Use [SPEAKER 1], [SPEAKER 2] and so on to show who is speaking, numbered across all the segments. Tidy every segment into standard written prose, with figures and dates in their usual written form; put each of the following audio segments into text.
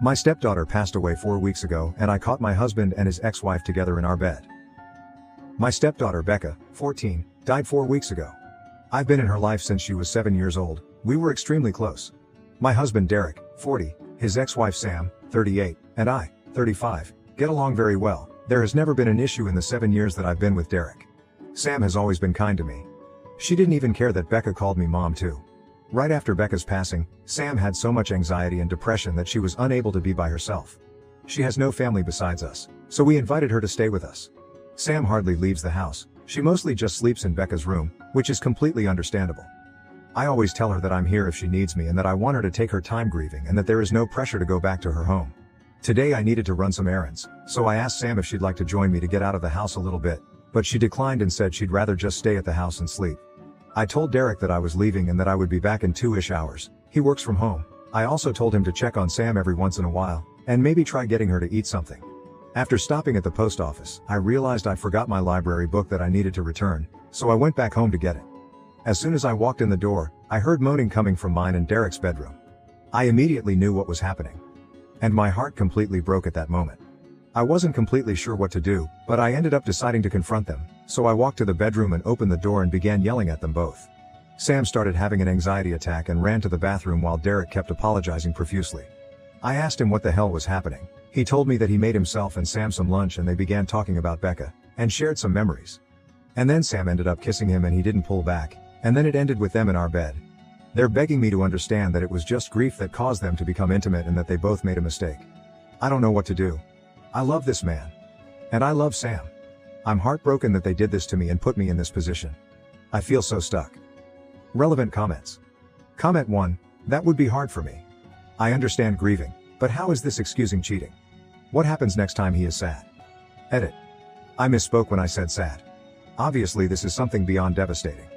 [SPEAKER 1] My stepdaughter passed away 4 weeks ago and I caught my husband and his ex-wife together in our bed. My stepdaughter Becca, 14, died 4 weeks ago. I've been in her life since she was 7 years old. We were extremely close. My husband Derek, 40, his ex-wife Sam, 38, and I, 35, get along very well. There has never been an issue in the 7 years that I've been with Derek. Sam has always been kind to me. She didn't even care that Becca called me mom too. Right after Becca's passing, Sam had so much anxiety and depression that she was unable to be by herself. She has no family besides us, so we invited her to stay with us. Sam hardly leaves the house. She mostly just sleeps in Becca's room, which is completely understandable. I always tell her that I'm here if she needs me and that I want her to take her time grieving and that there is no pressure to go back to her home. Today I needed to run some errands, so I asked Sam if she'd like to join me to get out of the house a little bit, but she declined and said she'd rather just stay at the house and sleep. I told Derek that I was leaving and that I would be back in 2-ish hours. He works from home. I also told him to check on Sam every once in a while, and maybe try getting her to eat something. After stopping at the post office, I realized I forgot my library book that I needed to return, so I went back home to get it. As soon as I walked in the door, I heard moaning coming from mine and Derek's bedroom. I immediately knew what was happening. And my heart completely broke at that moment. I wasn't completely sure what to do, but I ended up deciding to confront them, so I walked to the bedroom and opened the door and began yelling at them both. Sam started having an anxiety attack and ran to the bathroom while Derek kept apologizing profusely. I asked him what the hell was happening. He told me that he made himself and Sam some lunch and they began talking about Becca, and shared some memories. And then Sam ended up kissing him and he didn't pull back, and then it ended with them in our bed. They're begging me to understand that it was just grief that caused them to become intimate and that they both made a mistake. I don't know what to do. I love this man. And I love Sam. I'm heartbroken that they did this to me and put me in this position. I feel so stuck. Relevant comments. Comment 1, that would be hard for me. I understand grieving, but how is this excusing cheating? What happens next time he is sad? Edit. I misspoke when I said sad. Obviously this is something beyond devastating.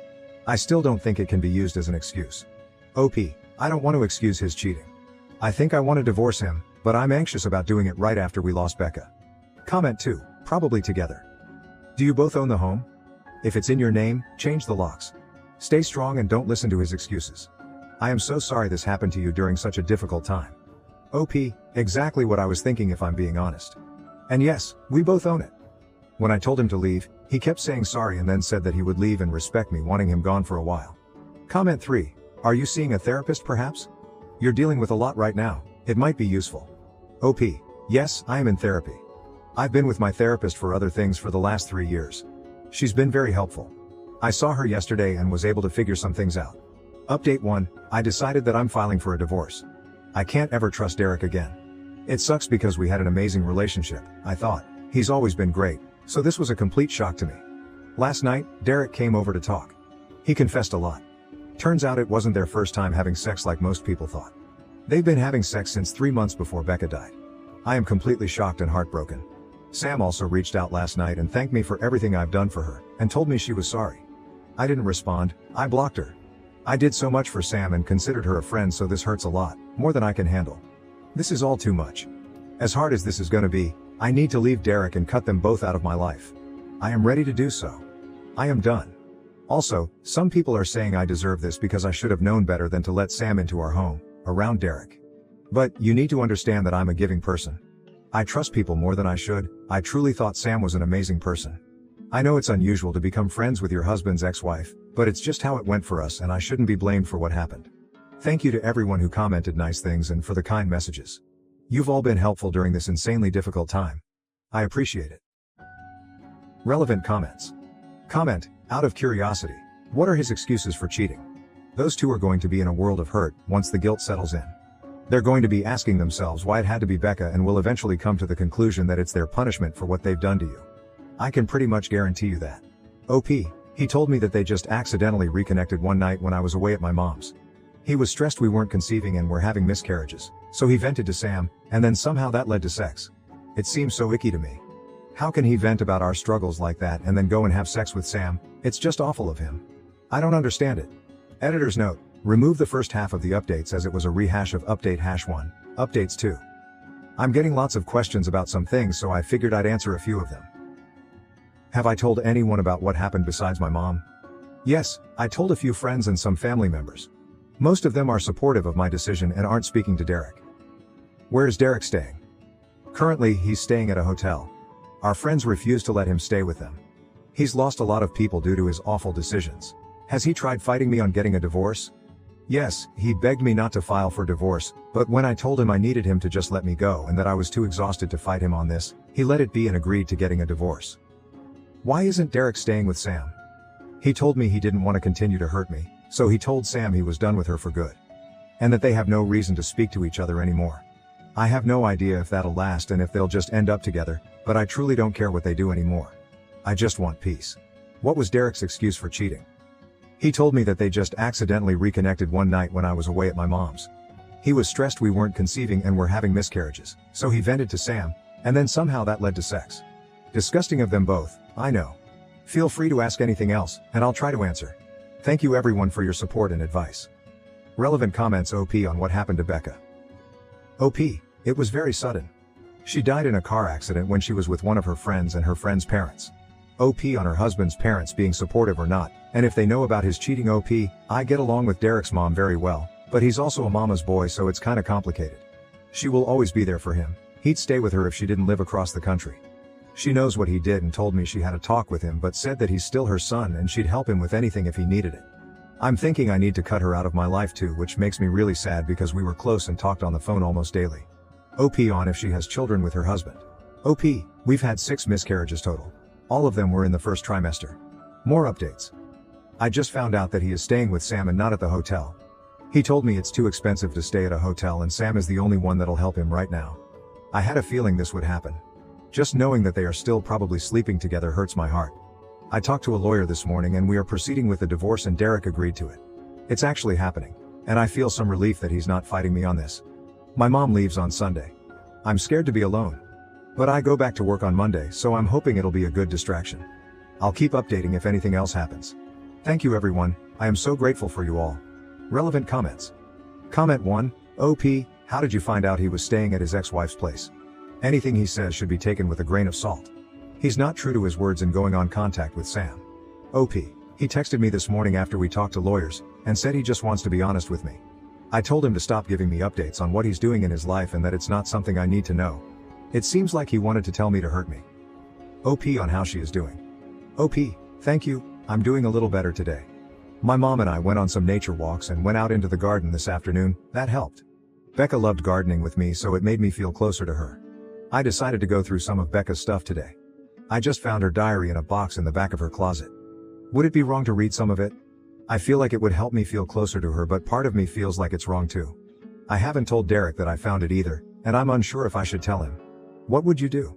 [SPEAKER 1] I still don't think it can be used as an excuse. OP, I don't want to excuse his cheating. I think I want to divorce him, but I'm anxious about doing it right after we lost Becca. Comment 2, probably together. Do you both own the home? If it's in your name, change the locks. Stay strong and don't listen to his excuses. I am so sorry this happened to you during such a difficult time. OP, exactly what I was thinking if I'm being honest. And yes, we both own it. When I told him to leave, he kept saying sorry and then said that he would leave and respect me wanting him gone for a while. Comment 3, are you seeing a therapist perhaps? You're dealing with a lot right now, it might be useful. OP, yes, I am in therapy. I've been with my therapist for other things for the last 3 years. She's been very helpful. I saw her yesterday and was able to figure some things out. Update 1, I decided that I'm filing for a divorce. I can't ever trust Derek again. It sucks because we had an amazing relationship, I thought. He's always been great, so this was a complete shock to me. Last night, Derek came over to talk. He confessed a lot. Turns out it wasn't their first time having sex like most people thought. They've been having sex since 3 months before Becca died. I am completely shocked and heartbroken. Sam also reached out last night and thanked me for everything I've done for her, and told me she was sorry. I didn't respond, I blocked her. I did so much for Sam and considered her a friend, so this hurts a lot, more than I can handle. This is all too much. As hard as this is gonna be, I need to leave Derek and cut them both out of my life. I am ready to do so. I am done. Also, some people are saying I deserve this because I should have known better than to let Sam into our home, around Derek. But, you need to understand that I'm a giving person. I trust people more than I should. I truly thought Sam was an amazing person. I know it's unusual to become friends with your husband's ex-wife, but it's just how it went for us and I shouldn't be blamed for what happened. Thank you to everyone who commented nice things and for the kind messages. You've all been helpful during this insanely difficult time. I appreciate it. Relevant comments. Comment, out of curiosity, what are his excuses for cheating? Those two are going to be in a world of hurt once the guilt settles in. They're going to be asking themselves why it had to be Becca and will eventually come to the conclusion that it's their punishment for what they've done to you. I can pretty much guarantee you that. OP, he told me that they just accidentally reconnected one night when I was away at my mom's. He was stressed we weren't conceiving and were having miscarriages, so he vented to Sam, and then somehow that led to sex. It seems so icky to me. How can he vent about our struggles like that and then go and have sex with Sam? It's just awful of him. I don't understand it. Editor's note, remove the first half of the updates as it was a rehash of update #1, updates 2. I'm getting lots of questions about some things, so I figured I'd answer a few of them. Have I told anyone about what happened besides my mom? Yes, I told a few friends and some family members. Most of them are supportive of my decision and aren't speaking to Derek. Where is Derek staying? Currently, he's staying at a hotel. Our friends refuse to let him stay with them. He's lost a lot of people due to his awful decisions. Has he tried fighting me on getting a divorce? Yes, he begged me not to file for divorce, but when I told him I needed him to just let me go and that I was too exhausted to fight him on this, he let it be and agreed to getting a divorce. Why isn't Derek staying with Sam? He told me he didn't want to continue to hurt me, so he told Sam he was done with her for good. And that they have no reason to speak to each other anymore. I have no idea if that'll last and if they'll just end up together, but I truly don't care what they do anymore. I just want peace. What was Derek's excuse for cheating? He told me that they just accidentally reconnected one night when I was away at my mom's. He was stressed we weren't conceiving and were having miscarriages, so he vented to Sam, and then somehow that led to sex. Disgusting of them both, I know. Feel free to ask anything else, and I'll try to answer. Thank you everyone for your support and advice. Relevant comments OP on what happened to Becca. OP, it was very sudden. She died in a car accident when she was with one of her friends and her friend's parents. OP on her husband's parents being supportive or not, and if they know about his cheating. OP, I get along with Derek's mom very well, but he's also a mama's boy, so it's kinda complicated. She will always be there for him. He'd stay with her if she didn't live across the country. She knows what he did and told me she had a talk with him but said that he's still her son and she'd help him with anything if he needed it. I'm thinking I need to cut her out of my life too, which makes me really sad because we were close and talked on the phone almost daily. OP on if she has children with her husband. OP, we've had 6 miscarriages total. All of them were in the first trimester. More updates. I just found out that he is staying with Sam and not at the hotel. He told me it's too expensive to stay at a hotel and Sam is the only one that'll help him right now. I had a feeling this would happen. Just knowing that they are still probably sleeping together hurts my heart. I talked to a lawyer this morning and we are proceeding with the divorce and Derek agreed to it. It's actually happening. And I feel some relief that he's not fighting me on this. My mom leaves on Sunday. I'm scared to be alone. But I go back to work on Monday, so I'm hoping it'll be a good distraction. I'll keep updating if anything else happens. Thank you everyone, I am so grateful for you all. Relevant comments. Comment 1, OP, how did you find out he was staying at his ex-wife's place? Anything he says should be taken with a grain of salt. He's not true to his words in going on contact with Sam. OP, he texted me this morning after we talked to lawyers, and said he just wants to be honest with me. I told him to stop giving me updates on what he's doing in his life and that it's not something I need to know. It seems like he wanted to tell me to hurt me. OP on how she is doing. OP, thank you, I'm doing a little better today. My mom and I went on some nature walks and went out into the garden this afternoon, that helped. Becca loved gardening with me, so it made me feel closer to her. I decided to go through some of Becca's stuff today. I just found her diary in a box in the back of her closet. Would it be wrong to read some of it? I feel like it would help me feel closer to her, but part of me feels like it's wrong too. I haven't told Derek that I found it either, and I'm unsure if I should tell him. What would you do?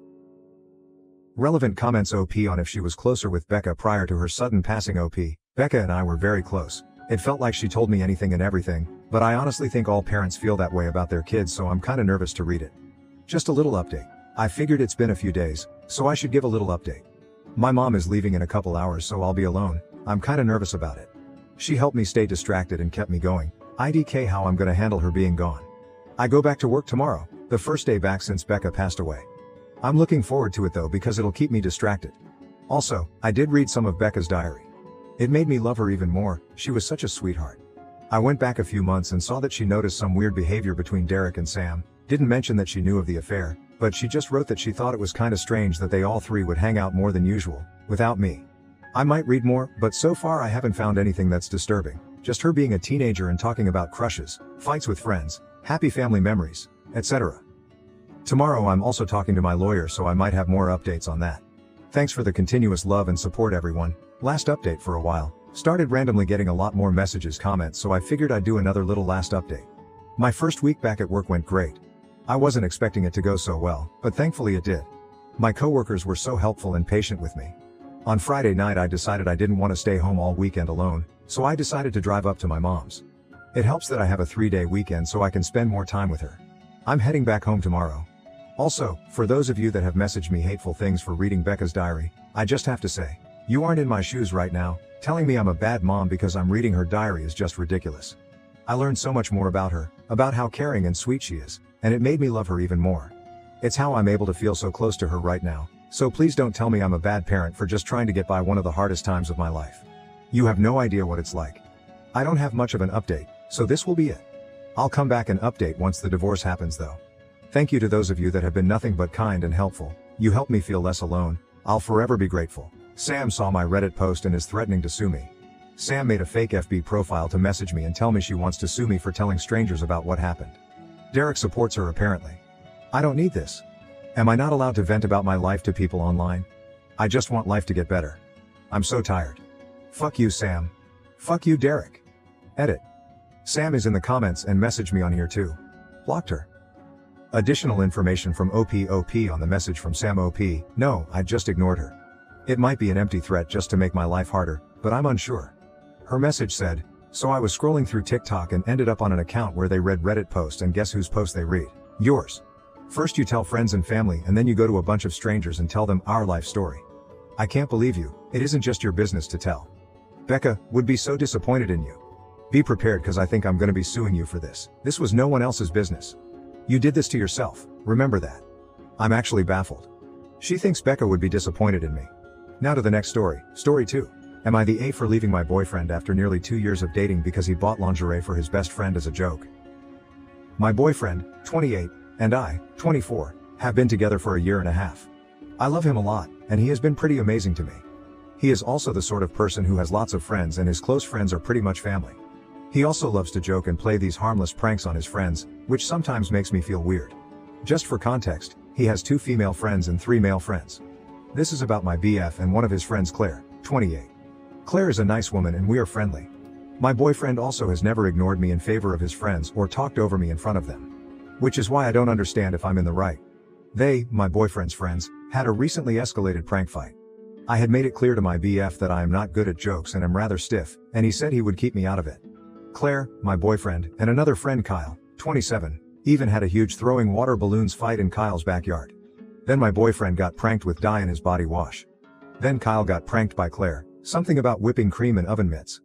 [SPEAKER 1] Relevant comments OP on if she was closer with Becca prior to her sudden passing. OP, Becca and I were very close. It felt like she told me anything and everything, but I honestly think all parents feel that way about their kids, so I'm kinda nervous to read it. Just a little update. I figured it's been a few days, so I should give a little update. My mom is leaving in a couple hours, so I'll be alone. I'm kinda nervous about it. She helped me stay distracted and kept me going. IDK how I'm gonna handle her being gone. I go back to work tomorrow, the first day back since Becca passed away. I'm looking forward to it though because it'll keep me distracted. Also, I did read some of Becca's diary. It made me love her even more, she was such a sweetheart. I went back a few months and saw that she noticed some weird behavior between Derek and Sam, didn't mention that she knew of the affair, but she just wrote that she thought it was kinda strange that they all 3 would hang out more than usual, without me. I might read more, but so far I haven't found anything that's disturbing, just her being a teenager and talking about crushes, fights with friends, happy family memories, etc. Tomorrow I'm also talking to my lawyer, so I might have more updates on that. Thanks for the continuous love and support everyone. Last update for a while. Started randomly getting a lot more messages, comments, so I figured I'd do another little last update. My first week back at work went great. I wasn't expecting it to go so well, but thankfully it did. My coworkers were so helpful and patient with me. On Friday night I decided I didn't want to stay home all weekend alone, so I decided to drive up to my mom's. It helps that I have a 3-day weekend so I can spend more time with her. I'm heading back home tomorrow. Also, for those of you that have messaged me hateful things for reading Becca's diary, I just have to say, you aren't in my shoes right now. Telling me I'm a bad mom because I'm reading her diary is just ridiculous. I learned so much more about her, about how caring and sweet she is, and it made me love her even more. It's how I'm able to feel so close to her right now, so please don't tell me I'm a bad parent for just trying to get by one of the hardest times of my life. You have no idea what it's like. I don't have much of an update, so this will be it. I'll come back and update once the divorce happens though. Thank you to those of you that have been nothing but kind and helpful. You helped me feel less alone. I'll forever be grateful. Sam saw my Reddit post and is threatening to sue me. Sam made a fake FB profile to message me and tell me she wants to sue me for telling strangers about what happened. Derek supports her apparently. I don't need this. Am I not allowed to vent about my life to people online? I just want life to get better. I'm so tired. Fuck you, Sam. Fuck you, Derek. Edit. Sam is in the comments and messaged me on here too. Blocked her. Additional information from OP on the message from Sam OP. No, I just ignored her. It might be an empty threat just to make my life harder, but I'm unsure. Her message said, so I was scrolling through TikTok and ended up on an account where they read Reddit posts, and guess whose post they read? Yours. First you tell friends and family and then you go to a bunch of strangers and tell them our life story. I can't believe you. It isn't just your business to tell. Becca would be so disappointed in you. Be prepared, cause I think I'm gonna be suing you for this. This was no one else's business. You did this to yourself, remember that. I'm actually baffled. She thinks Becca would be disappointed in me. Now to the next story. Story 2. Am I the A for leaving my boyfriend after nearly 2 years of dating because he bought lingerie for his best friend as a joke? My boyfriend, 28, and I, 24, have been together for a year and a half. I love him a lot, and he has been pretty amazing to me. He is also the sort of person who has lots of friends and his close friends are pretty much family. He also loves to joke and play these harmless pranks on his friends, which sometimes makes me feel weird. Just for context, he has 2 female friends and 3 male friends. This is about my BF and one of his friends, Claire, 28. Claire is a nice woman and we are friendly. My boyfriend also has never ignored me in favor of his friends or talked over me in front of them. Which is why I don't understand if I'm in the right. They, my boyfriend's friends, had a recently escalated prank fight. I had made it clear to my BF that I am not good at jokes and am rather stiff, and he said he would keep me out of it. Claire, my boyfriend, and another friend, Kyle, 27, even had a huge throwing water balloons fight in Kyle's backyard. Then my boyfriend got pranked with dye in his body wash. Then Kyle got pranked by Claire, something about whipping cream and oven mitts.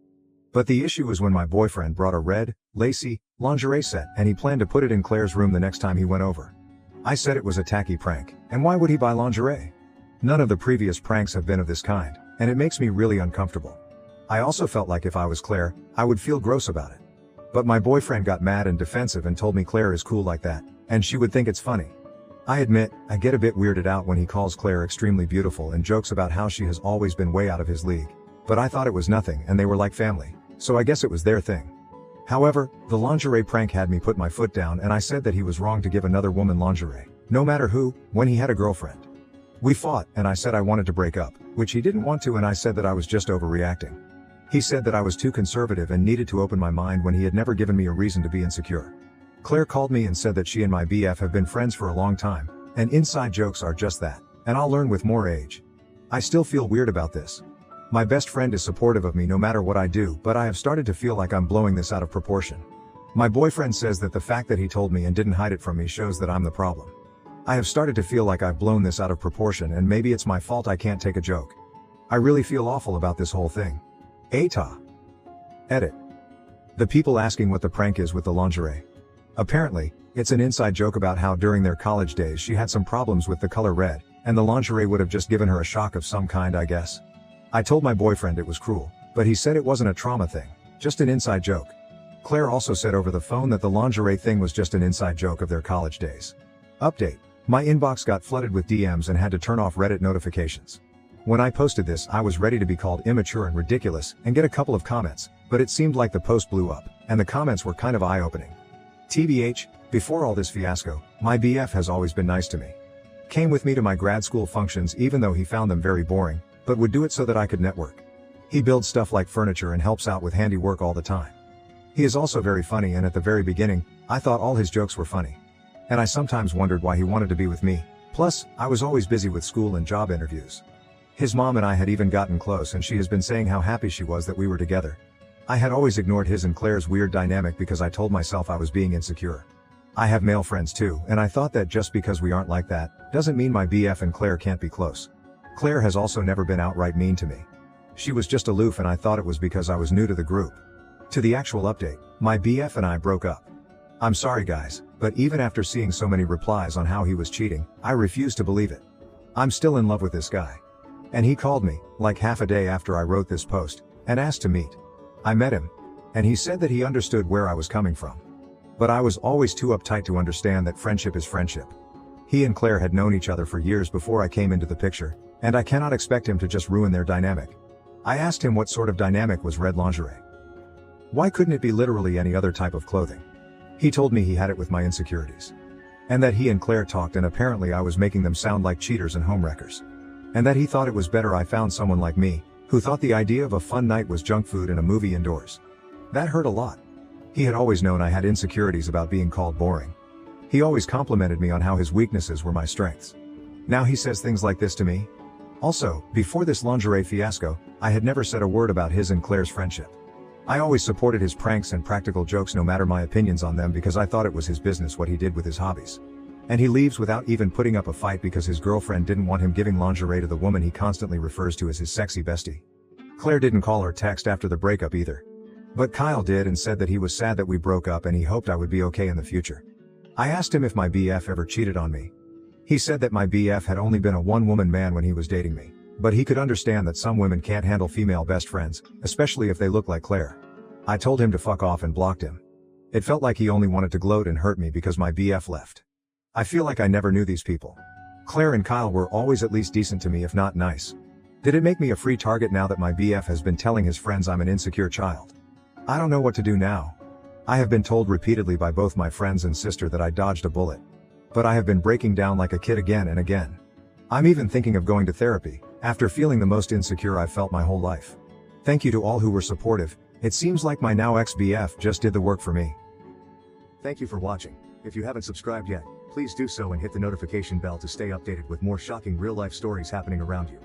[SPEAKER 1] But the issue was when my boyfriend brought a red, lacy, lingerie set and he planned to put it in Claire's room the next time he went over. I said it was a tacky prank, and why would he buy lingerie? None of the previous pranks have been of this kind, and it makes me really uncomfortable. I also felt like if I was Claire, I would feel gross about it. But my boyfriend got mad and defensive and told me Claire is cool like that, and she would think it's funny. I admit, I get a bit weirded out when he calls Claire extremely beautiful and jokes about how she has always been way out of his league. But I thought it was nothing and they were like family, so I guess it was their thing. However, the lingerie prank had me put my foot down and I said that he was wrong to give another woman lingerie, no matter who, when he had a girlfriend. We fought and I said I wanted to break up, which he didn't want to, and I said that I was just overreacting. He said that I was too conservative and needed to open my mind when he had never given me a reason to be insecure. Claire called me and said that she and my BF have been friends for a long time, and inside jokes are just that, and I'll learn with more age. I still feel weird about this. My best friend is supportive of me no matter what I do, but I have started to feel like I'm blowing this out of proportion. My boyfriend says that the fact that he told me and didn't hide it from me shows that I'm the problem. I have started to feel like I've blown this out of proportion and maybe it's my fault I can't take a joke. I really feel awful about this whole thing. AITA. Edit. The people asking what the prank is with the lingerie. Apparently, it's an inside joke about how during their college days she had some problems with the color red, and the lingerie would have just given her a shock of some kind, I guess. I told my boyfriend it was cruel, but he said it wasn't a trauma thing, just an inside joke. Claire also said over the phone that the lingerie thing was just an inside joke of their college days. Update. My inbox got flooded with DMs and had to turn off Reddit notifications. When I posted this, I was ready to be called immature and ridiculous and get a couple of comments, but it seemed like the post blew up, and the comments were kind of eye-opening. TBH, before all this fiasco, my BF has always been nice to me. Came with me to my grad school functions even though he found them very boring, but would do it so that I could network. He builds stuff like furniture and helps out with handiwork all the time. He is also very funny, and at the very beginning, I thought all his jokes were funny. And I sometimes wondered why he wanted to be with me. Plus, I was always busy with school and job interviews. His mom and I had even gotten close and she has been saying how happy she was that we were together. I had always ignored his and Claire's weird dynamic because I told myself I was being insecure. I have male friends too, and I thought that just because we aren't like that, doesn't mean my BF and Claire can't be close. Claire has also never been outright mean to me. She was just aloof and I thought it was because I was new to the group. To the actual update, my BF and I broke up. I'm sorry guys, but even after seeing so many replies on how he was cheating, I refuse to believe it. I'm still in love with this guy. And he called me, like half a day after I wrote this post, and asked to meet. I met him. And he said that he understood where I was coming from. But I was always too uptight to understand that friendship is friendship. He and Claire had known each other for years before I came into the picture, and I cannot expect him to just ruin their dynamic. I asked him what sort of dynamic was red lingerie. Why couldn't it be literally any other type of clothing? He told me he had it with my insecurities. And that he and Claire talked and apparently I was making them sound like cheaters and homewreckers. And that he thought it was better I found someone like me, who thought the idea of a fun night was junk food and a movie indoors. That hurt a lot. He had always known I had insecurities about being called boring. He always complimented me on how his weaknesses were my strengths. Now he says things like this to me? Also, before this lingerie fiasco, I had never said a word about his and Claire's friendship. I always supported his pranks and practical jokes no matter my opinions on them because I thought it was his business what he did with his hobbies. And he leaves without even putting up a fight because his girlfriend didn't want him giving lingerie to the woman he constantly refers to as his sexy bestie. Claire didn't call or text after the breakup either. But Kyle did and said that he was sad that we broke up and he hoped I would be okay in the future. I asked him if my BF ever cheated on me. He said that my BF had only been a one-woman man when he was dating me, but he could understand that some women can't handle female best friends, especially if they look like Claire. I told him to fuck off and blocked him. It felt like he only wanted to gloat and hurt me because my BF left. I feel like I never knew these people. Claire and Kyle were always at least decent to me if not nice. Did it make me a free target now that my BF has been telling his friends I'm an insecure child? I don't know what to do now. I have been told repeatedly by both my friends and sister that I dodged a bullet. But I have been breaking down like a kid again and again. I'm even thinking of going to therapy, after feeling the most insecure I've felt my whole life. Thank you to all who were supportive. It seems like my now ex-BF just did the work for me. Thank you for watching. If you haven't subscribed yet, please do so and hit the notification bell to stay updated with more shocking real-life stories happening around you.